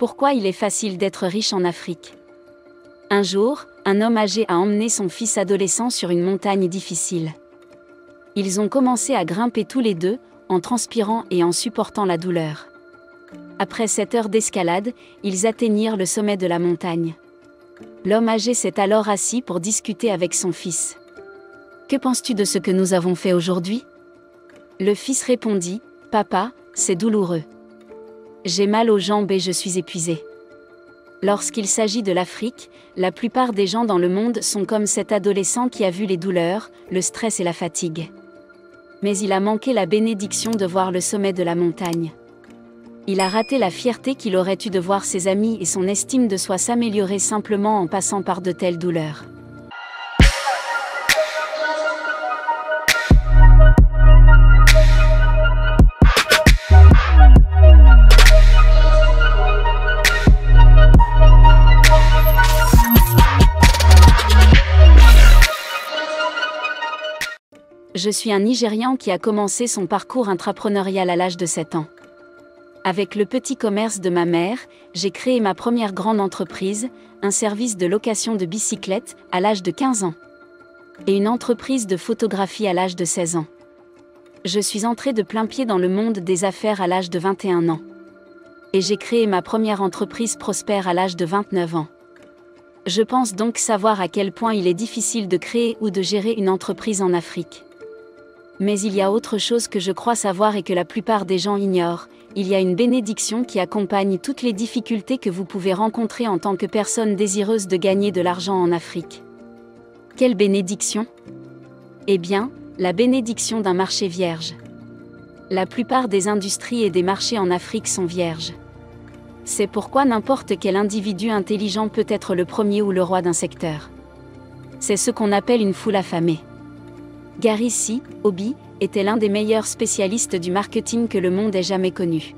Pourquoi il est facile d'être riche en Afrique? Un jour, un homme âgé a emmené son fils adolescent sur une montagne difficile. Ils ont commencé à grimper tous les deux, en transpirant et en supportant la douleur. Après 7 heures d'escalade, ils atteignirent le sommet de la montagne. L'homme âgé s'est alors assis pour discuter avec son fils. « Que penses-tu de ce que nous avons fait aujourd'hui » Le fils répondit, « Papa, c'est douloureux. J'ai mal aux jambes et je suis épuisé. » Lorsqu'il s'agit de l'Afrique, la plupart des gens dans le monde sont comme cet adolescent qui a vu les douleurs, le stress et la fatigue. Mais il a manqué la bénédiction de voir le sommet de la montagne. Il a raté la fierté qu'il aurait eue de voir ses amis et son estime de soi s'améliorer simplement en passant par de telles douleurs. Je suis un Nigérian qui a commencé son parcours intrapreneurial à l'âge de 7 ans. Avec le petit commerce de ma mère, j'ai créé ma première grande entreprise, un service de location de bicyclettes, à l'âge de 15 ans. Et une entreprise de photographie à l'âge de 16 ans. Je suis entré de plein pied dans le monde des affaires à l'âge de 21 ans. Et j'ai créé ma première entreprise prospère à l'âge de 29 ans. Je pense donc savoir à quel point il est difficile de créer ou de gérer une entreprise en Afrique. Mais il y a autre chose que je crois savoir et que la plupart des gens ignorent, il y a une bénédiction qui accompagne toutes les difficultés que vous pouvez rencontrer en tant que personne désireuse de gagner de l'argent en Afrique. Quelle bénédiction? Eh bien, la bénédiction d'un marché vierge. La plupart des industries et des marchés en Afrique sont vierges. C'est pourquoi n'importe quel individu intelligent peut être le premier ou le roi d'un secteur. C'est ce qu'on appelle une foule affamée. Gary C. Obi était l'un des meilleurs spécialistes du marketing que le monde ait jamais connu.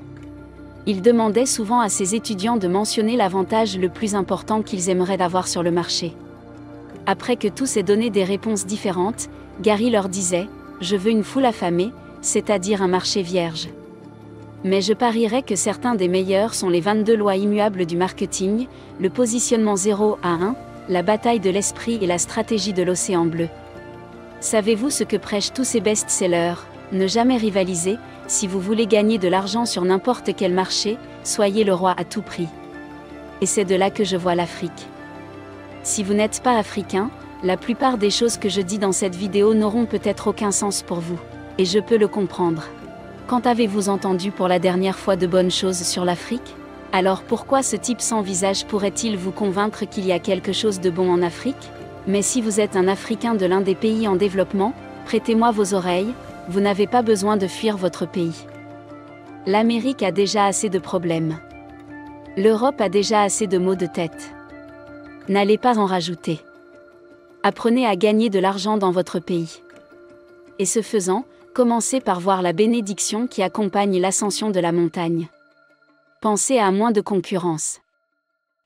Il demandait souvent à ses étudiants de mentionner l'avantage le plus important qu'ils aimeraient avoir sur le marché. Après que tous aient donné des réponses différentes, Gary leur disait « Je veux une foule affamée, c'est-à-dire un marché vierge. » Mais je parierais que certains des meilleurs sont les 22 lois immuables du marketing, le positionnement 0 à 1, la bataille de l'esprit et la stratégie de l'océan bleu. Savez-vous ce que prêchent tous ces best-sellers? Ne jamais rivaliser, si vous voulez gagner de l'argent sur n'importe quel marché, soyez le roi à tout prix. Et c'est de là que je vois l'Afrique. Si vous n'êtes pas africain, la plupart des choses que je dis dans cette vidéo n'auront peut-être aucun sens pour vous. Et je peux le comprendre. Quand avez-vous entendu pour la dernière fois de bonnes choses sur l'Afrique? Alors pourquoi ce type sans visage pourrait-il vous convaincre qu'il y a quelque chose de bon en Afrique? Mais si vous êtes un Africain de l'un des pays en développement, prêtez-moi vos oreilles, vous n'avez pas besoin de fuir votre pays. L'Amérique a déjà assez de problèmes. L'Europe a déjà assez de maux de tête. N'allez pas en rajouter. Apprenez à gagner de l'argent dans votre pays. Et ce faisant, commencez par voir la bénédiction qui accompagne l'ascension de la montagne. Pensez à moins de concurrence.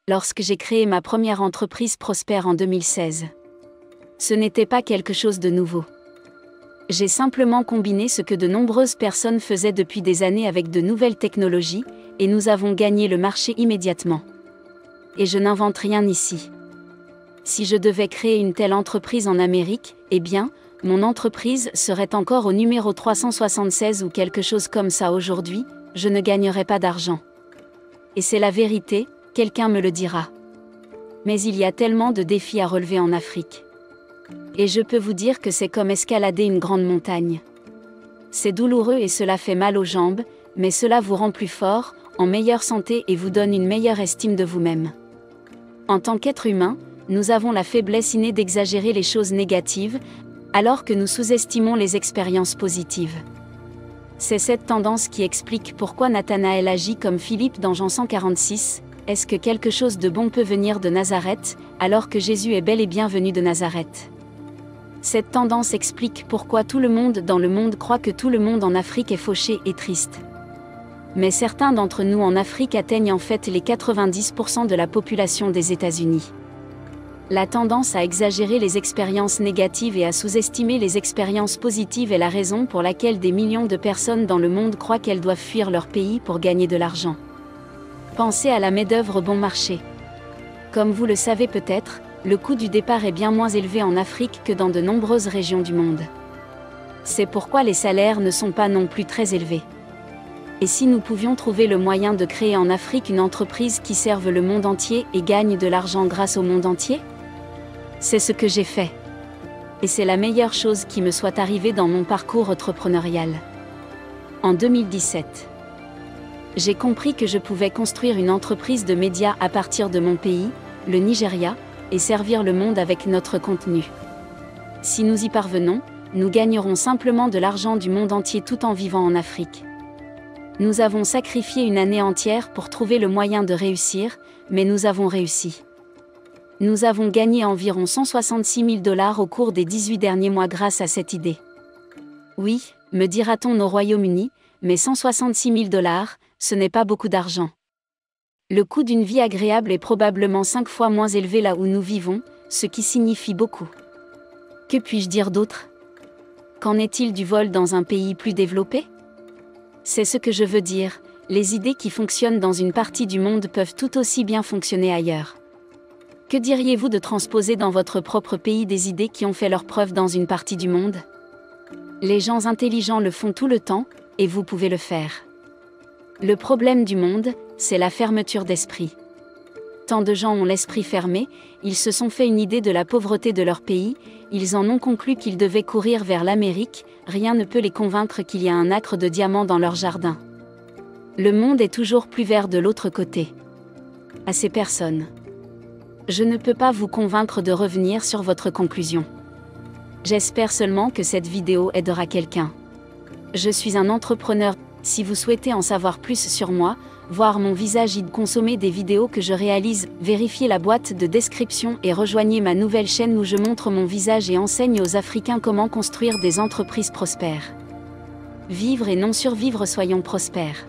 Lorsque j'ai créé ma première entreprise prospère en 2016. Ce n'était pas quelque chose de nouveau. J'ai simplement combiné ce que de nombreuses personnes faisaient depuis des années avec de nouvelles technologies, et nous avons gagné le marché immédiatement. Et je n'invente rien ici. Si je devais créer une telle entreprise en Amérique, eh bien, mon entreprise serait encore au numéro 376 ou quelque chose comme ça aujourd'hui, je ne gagnerais pas d'argent. Et c'est la vérité, quelqu'un me le dira. Mais il y a tellement de défis à relever en Afrique. Et je peux vous dire que c'est comme escalader une grande montagne. C'est douloureux et cela fait mal aux jambes, mais cela vous rend plus fort, en meilleure santé et vous donne une meilleure estime de vous-même. En tant qu'être humain, nous avons la faiblesse innée d'exagérer les choses négatives, alors que nous sous-estimons les expériences positives. C'est cette tendance qui explique pourquoi Nathanaël agit comme Philippe dans Jean 146. Est-ce que quelque chose de bon peut venir de Nazareth, alors que Jésus est bel et bien venu de Nazareth? Cette tendance explique pourquoi tout le monde dans le monde croit que tout le monde en Afrique est fauché et triste. Mais certains d'entre nous en Afrique atteignent en fait les 90% de la population des États-Unis. La tendance à exagérer les expériences négatives et à sous-estimer les expériences positives est la raison pour laquelle des millions de personnes dans le monde croient qu'elles doivent fuir leur pays pour gagner de l'argent. Pensez à la main-d'œuvre bon marché. Comme vous le savez peut-être, le coût du départ est bien moins élevé en Afrique que dans de nombreuses régions du monde. C'est pourquoi les salaires ne sont pas non plus très élevés. Et si nous pouvions trouver le moyen de créer en Afrique une entreprise qui serve le monde entier et gagne de l'argent grâce au monde entier? C'est ce que j'ai fait. Et c'est la meilleure chose qui me soit arrivée dans mon parcours entrepreneurial. En 2017, j'ai compris que je pouvais construire une entreprise de médias à partir de mon pays, le Nigeria, et servir le monde avec notre contenu. Si nous y parvenons, nous gagnerons simplement de l'argent du monde entier tout en vivant en Afrique. Nous avons sacrifié une année entière pour trouver le moyen de réussir, mais nous avons réussi. Nous avons gagné environ 166 000 $ au cours des 18 derniers mois grâce à cette idée. Oui, me dira-t-on au Royaume-Uni, mais 166 000 $, ce n'est pas beaucoup d'argent. Le coût d'une vie agréable est probablement 5 fois moins élevé là où nous vivons, ce qui signifie beaucoup. Que puis-je dire d'autre? Qu'en est-il du vol dans un pays plus développé? C'est ce que je veux dire, les idées qui fonctionnent dans une partie du monde peuvent tout aussi bien fonctionner ailleurs. Que diriez-vous de transposer dans votre propre pays des idées qui ont fait leur preuve dans une partie du monde? Les gens intelligents le font tout le temps, et vous pouvez le faire. Le problème du monde, c'est la fermeture d'esprit. Tant de gens ont l'esprit fermé, ils se sont fait une idée de la pauvreté de leur pays, ils en ont conclu qu'ils devaient courir vers l'Amérique, rien ne peut les convaincre qu'il y a un acre de diamants dans leur jardin. Le monde est toujours plus vert de l'autre côté. À ces personnes, je ne peux pas vous convaincre de revenir sur votre conclusion. J'espère seulement que cette vidéo aidera quelqu'un. Je suis un entrepreneur. Si vous souhaitez en savoir plus sur moi, voir mon visage et consommer des vidéos que je réalise, vérifiez la boîte de description et rejoignez ma nouvelle chaîne où je montre mon visage et enseigne aux Africains comment construire des entreprises prospères. Vivre et non survivre, soyons prospères.